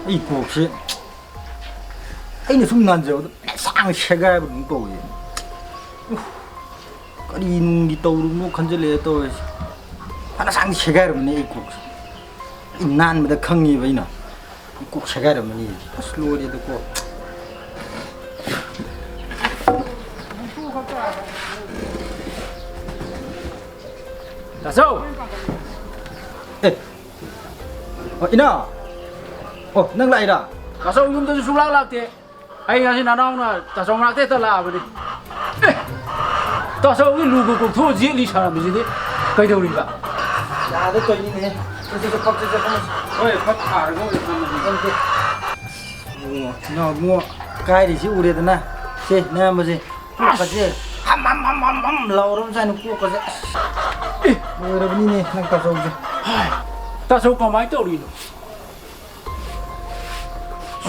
이 곡시 아니 좀 난저 상 세가 좀 또. 거리는 또 뭐 간절해 또 하나 상 세가 좀 이 곡. 난마다 강이 왜나. 꼭 세가 좀 이. 슬로리도 꼭. 다소 에. 이나. nâng lại đã. 다소 용도 좀 락락대 아이 아시 나나오나 다소 락대 달라 버리 다소 이 루고 도지 리 사람이지 가이도리가 야, 너 또 이네. 그래서 갑자기 왜 파타르고 그러는데. 뭐 가이리지 우리들나. 제 내가 뭐지? 같이 함함함함 라오름 사는 꼭 가서. 뭐 여러분이네. 난 가서 오지. 다소 가만히 떠오르노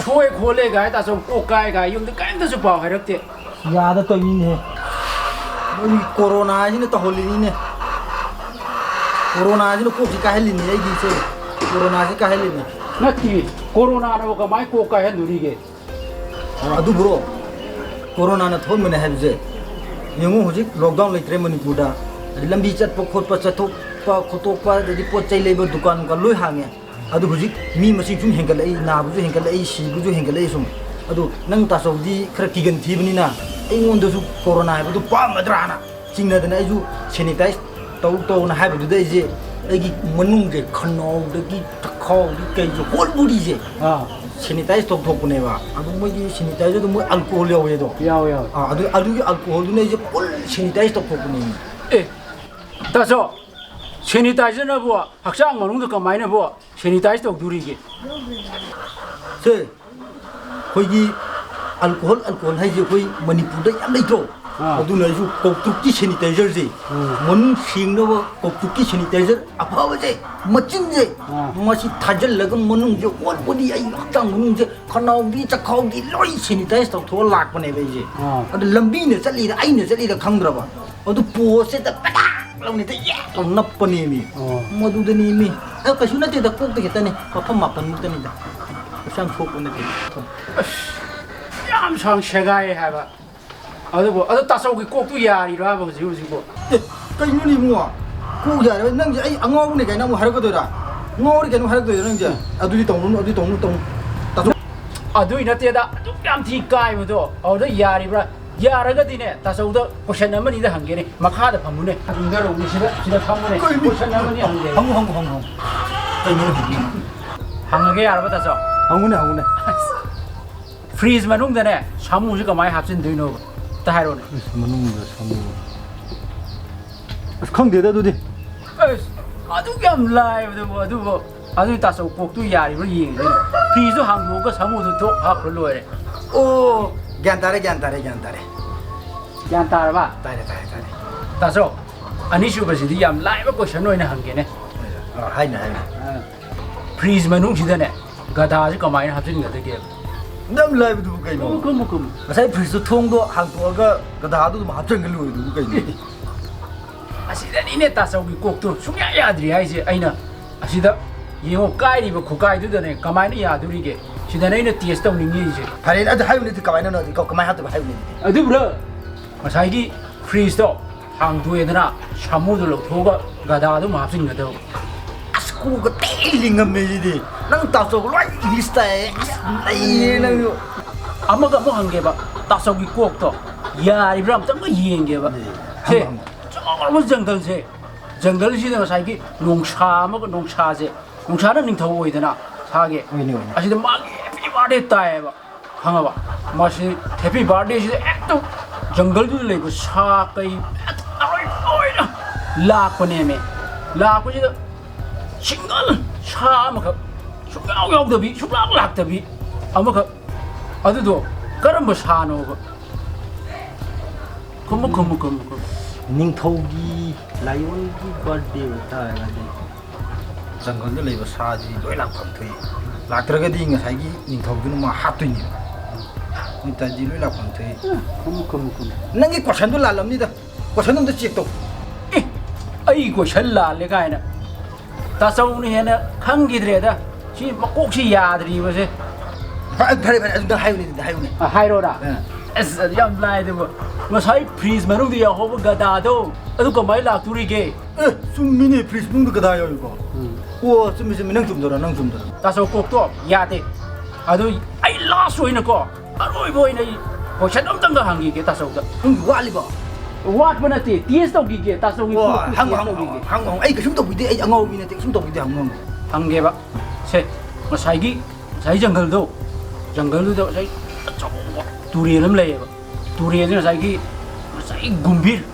초에 고래가 다소 꼭가이가 용도 깐다서 봐 하렵대 야, 너 또 이네. 이 코로나지는 또 홀리네. 코로나지는 꼭지 까헬리네 이기세. 코로나지 까헬리네. 나티 코로나로 가만히 꼭가이 누리게 아두 브로. 코로나는 돈문에 해주세. 영어 호직 록다운 레트레 머니푸르다. lambi chat pokot pa chatok pa khotok pa dedi pot chai leba dukan ka loi hange adu hoji mi masing chung hengkal ai na bu hengkal ai si bu hengkal ai sum adu nang ta so di khara kigan thibni na ai ngon do su corona bu pa madrana chingna dana ai ju sanitize tau na hai bu dai je ai gi manung je khano de gi takhaw di kai ju hol budi je sanitize tok thok ne ba adu moi gi sanitize do moi alcohol yaw ye do yaw adu gi alcohol du ne je hol sanitize tok thok ne 에 다소 세니타이저나 뭐 학장 만웅도 가만히 뭐 세니타이저 누리게 세 거기 알코올 hay gì 거기 머니푸르 야 레이토 어두나 주 꼭뚝기 세니타이저지 뭔 싱노 꼭뚝기 세니타이저 아파버지 멋진지 맛이 타절러가 뭐는 저 원보디 아이 학장 뭐는 저 카나오기 작하오기 로이 세니타이저 더 락버네 베지 아들 럼비네 살리다 아이네 살리다 강들어봐 어두 보세다 빠닥 라운데 야 nappa니 모두더니 미 가슈나 때다 꼭도 했다네 파판 마판 못다니다 상 속고네 얌상 세가에 해봐 아도 다소기 꼭도 야리로 하고 지우지고 cái như mua cô giờ đó nâng ấy ăn ngon này cái nào mua hai cái tôi đã ngon cái nào hai cái tôi nâng giờ đi tổng 아도 이나때다 깜티 까이고도 어도 야리브라 야라가디네 다소도 고션나머니다 한게네 마카다 방문에 인가로 우리 시다 방문에 고션나머니 한게 항 cái như 한게 알아봐 다소 항문에 프리즈 만웅데네 사무지가 많이 합진되노 다하로네 만웅데 사무 康대다 도디 아도 겸라이브도 뭐 아도 다소 꼭도 야리브라 이게 프리즈 한국과 사무도 또 하클로에 오 간다래 얀타르바 따래 다소 아니슈버시디 얌 라이브 고션 오이나 한게네 하이나 프리즈 만웅지데네 가다지 가마이 합진가 되게 남 라이브도 그거 그럼 사실 프리즈 통도 한국어가 그다도 좀 합친 걸 로이도 그거 아시다니네 다소기 꼭도 중야야들이 아이지 아이나 아시다 이거 까이리고 고까이드더네 가마이는 야들이게 시다네는 티에스도 닝이지 발에 아주 하이브니트 가만히 이거 그만 하도 하이브니트 아두 브라 마사이기 프리즈도 항도에드나 샤무들로 도가 가다도 마합신가도 아스코가 때리는 메지디 난 다소 라이 잉글리스타에 아이는 아마가 뭐 한 게 봐 다소기 꼭도 야리브람 짱거 이행게 봐 제 저거 정글시대 마사이기 농사 먹고 농사제 농사는 닝타고 오이드나 사게 아시다 막 해피바데 따에봐 강아봐 마시 해피바데 시대 액도 정글도 레고 사까이 라코네메 라코지도 싱글 사마가 슈가우야우더비 슈락락더비 아마가 아두도 그런 뭐 사노고 컴 닝토기 라이온기 버데오 따라가지 정글도 레고 사지 로이락 팜토이 락트라가디 ng사이기 닝토기는 뭐 합도이니 니타지 로이락 팜토이 컴 낭기 퀘션도 라람니다 퀘션도 쳄도 아이고 셜라레 가이나 ตาเซานี่เห็นนะขังกี่เดือนนะชีมกุกชียาดรีวะสิ พระอันนั้นให้นี่ให้นี่ ไฮโรดาเอสยามไล่เดี๋ยวมาใช้พรีสมานุ่งเดียวเขาบอกกระดาษดูแล้วก็ไม่หลักตุริเกซุมมินี่พริสมุงดูกระดาษอยู่ก็โอ้ซุมมินั่งจุ่มตัวนั่งจุ่มตัวตาเซากุกตัวยาเตะอะดูไอ้ลาสวยนะก็อร่อยบ่อยนะพอฉันอ้อมตั้งก็หังกี่ตาเซาว่าลิบ่วัดมันน่ะตีที่สตอกกี่ตาเซากี่หังไอ้ก็ชุ่มตกวิธีไอ้angauวินี่ชุ่มตกวิธีหังเก็บใช่มาใช้กี่ใช้จังเกิลดูจังเกิลดูใช้ตุเรียนน้ำเลยตุเรียนเนี่ยใช้กี่ใช้กุมพีร์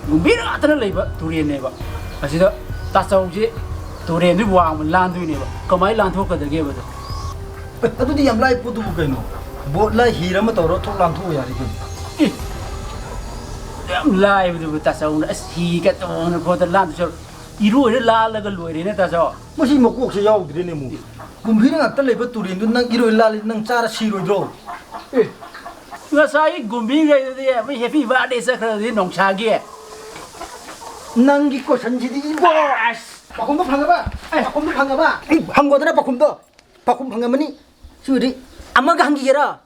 อะไรเลยตุเรียนเนี่ยอาศัยตาเซาจีตุเรียนที่วางมันล้านด้วยเนี่ยก็ไม่ล้านทุกข์กันเก็บตัวಅದು the ಯಮ್ಲೈ Pudu ಬುಗೈನು ಬೋಟ್ಲೈ ಹೀರಮ ತೋರೋ ಥೋಕ್ಲಾನ್ ಥೋ ಯಾರಿ ಕು ಯಮ್ಲೈ ಬುದು ತಾಸೌನ us ಹೀಗ ತೋನ ಫೋತ lawn ತೋ ಇರು ಇರು ಲಾಲಗ ಲೋಯ್ರಿನೆ ತಾಸೌ ಮಸಿ ಮಕೋಕ್ ಸೆ ಯಾವ್ದ್ರಿನೆ ಮು ಗುಂಭಿನ ಅತ್ತ ಲೈಬ ತುರಿನ್ ದು ನಂ ಇರು ಲಾಲಿ ನಂ ಚಾರ ಶಿರೋಯ್ದ್ರೋ ngасai gumbi gai mai happy birthday sakhradi nongchagi nangi question jidi bo pakumdo phangaba pakumdo phangaba ai hangodana pakum phangamani suri amaga hangigera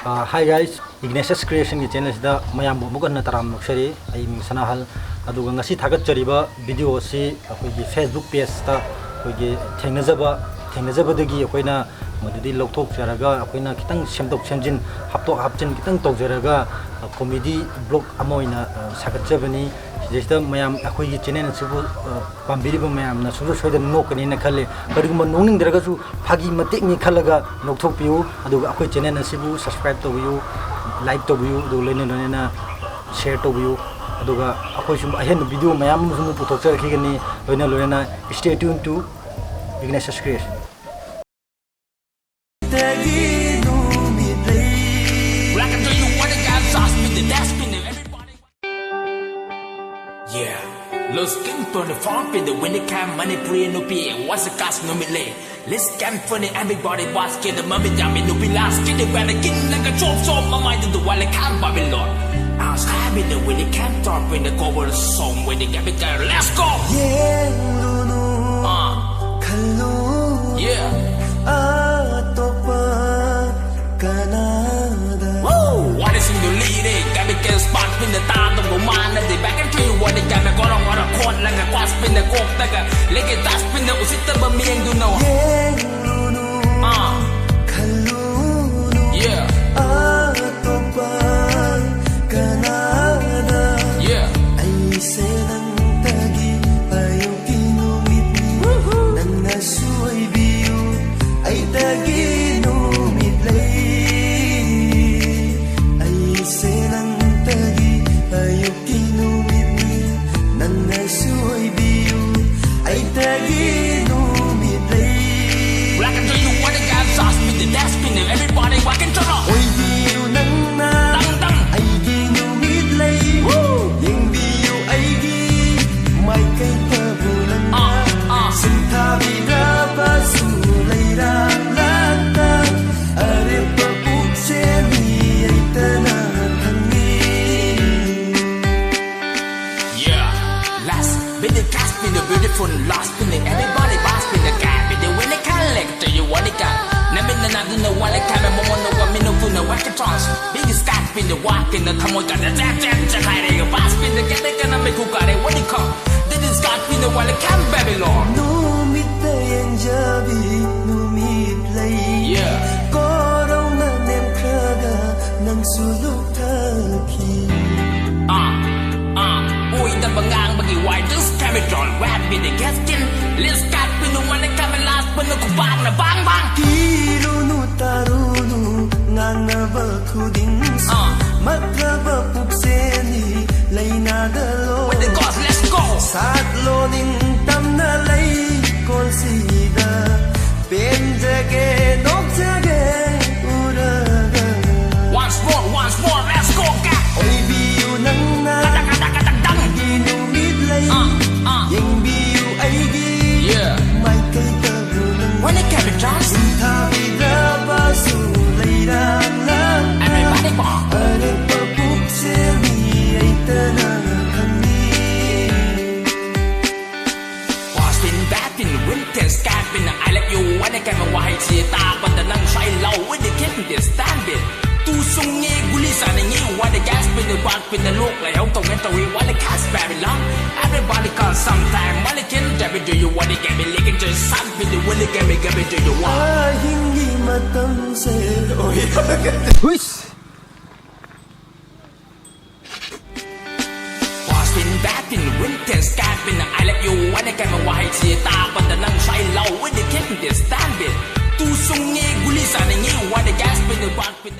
Hi guys, Ignatius Creation ki channel sida mayam bu mugan na taram nuksari ai ming sanahal aduga ngasi thagat chariba video si akoi gi Facebook page ta akoi gi थेंगजबदगी अखोइना मदुदी लौथोक जरगा अखोइना खितंग सेमदोक सेमजिन हप्तोक हप्चिन खितंग तोक जरगा comedy blog अमोइना सागतजबनी सिजेस्ता मयाम अखोइगी channel सिबु पाम्बिरिबो मयाम ना सुजो सोइदन नोकनी ना खले करिगुम नोंनिंग दरगासु फागी मतेकनी खलगा नोकथोक पियु अदुगा अखोइ चैनल सिबु सब्सक्राइब तोबियु लाइक तोबियु दु लेने लेना शेयर तोबियु अदुगा अखोइ सुम अहेन वीडियो मयाम सुम पुथोक जरखिगनी लोइना लोइना stay tuned to Ignatius Creation Yeah, los skin for the farm in the winter camp money pre no pay what's the cost no me lay let's camp for the everybody was get the mummy down in no be last get the better get like a chop so my mind the wall camp Babylon I was having the winter camp top in the cover song when they get it let's go yeah what is in the lead got me get spot in the town the woman that they back and tell you what they got me go on a court like a quas spin the coke like a like a dust spin the usita ba me and you know yeah yeah I say nang tagi ayo kinumit nang nasuay biyo ay tagi numit lay ay say nang tagi ayo kinumit nang nasuay biyo ay tagi numit lay I can tell you what the guy sauce with the desk spin everybody walking to the oy biyo nang na tang ay kinumit lay yung biyo ay gi may kay tabulan na sintabi na pasulay lang latang are papukse ni ay tanakani yeah last bit the cast been the beautiful last been the everybody boss been the guy been the when they collect you what they got namin na natin na wala kami mo no kami no puna wacky trans big scat been the walking the tamoy ka na jack hide yung boss been the get ka na may kukare what they call this got been the wala camp Babylon numit tayan jabi numit lay yeah korong na nem kraga nang suluk taki uy na bangang bagi white just carry on rap in the gaskin let's got been the one that come last but no kubang na bang bang tiro no tarunu ngang na ba kuding matraba pukseni lay na dalo with the gods let's go sat loning tam na lay consiga penjage nokjage uraga once more let's go ga oi biu nang na kadang ginu mid lay yeng biu ai gi yeah mai kai ta bunang when it can be just ta vida basu lay lang everybody bang are papuk se mi ai ta na can't stand it tu sung nge guli sana nge what the gas pin the walk pin the look like how tong to we what the cast Babylon everybody can sometime what the can do you what the get me licking just sun pin the will get me do you want hingi matam se oh Huis Been back in winter, sky been I let you wanna get my white tea, but the lunch I low with the can't stand it. Tu sung ye guli sana ye what the gas been the walk been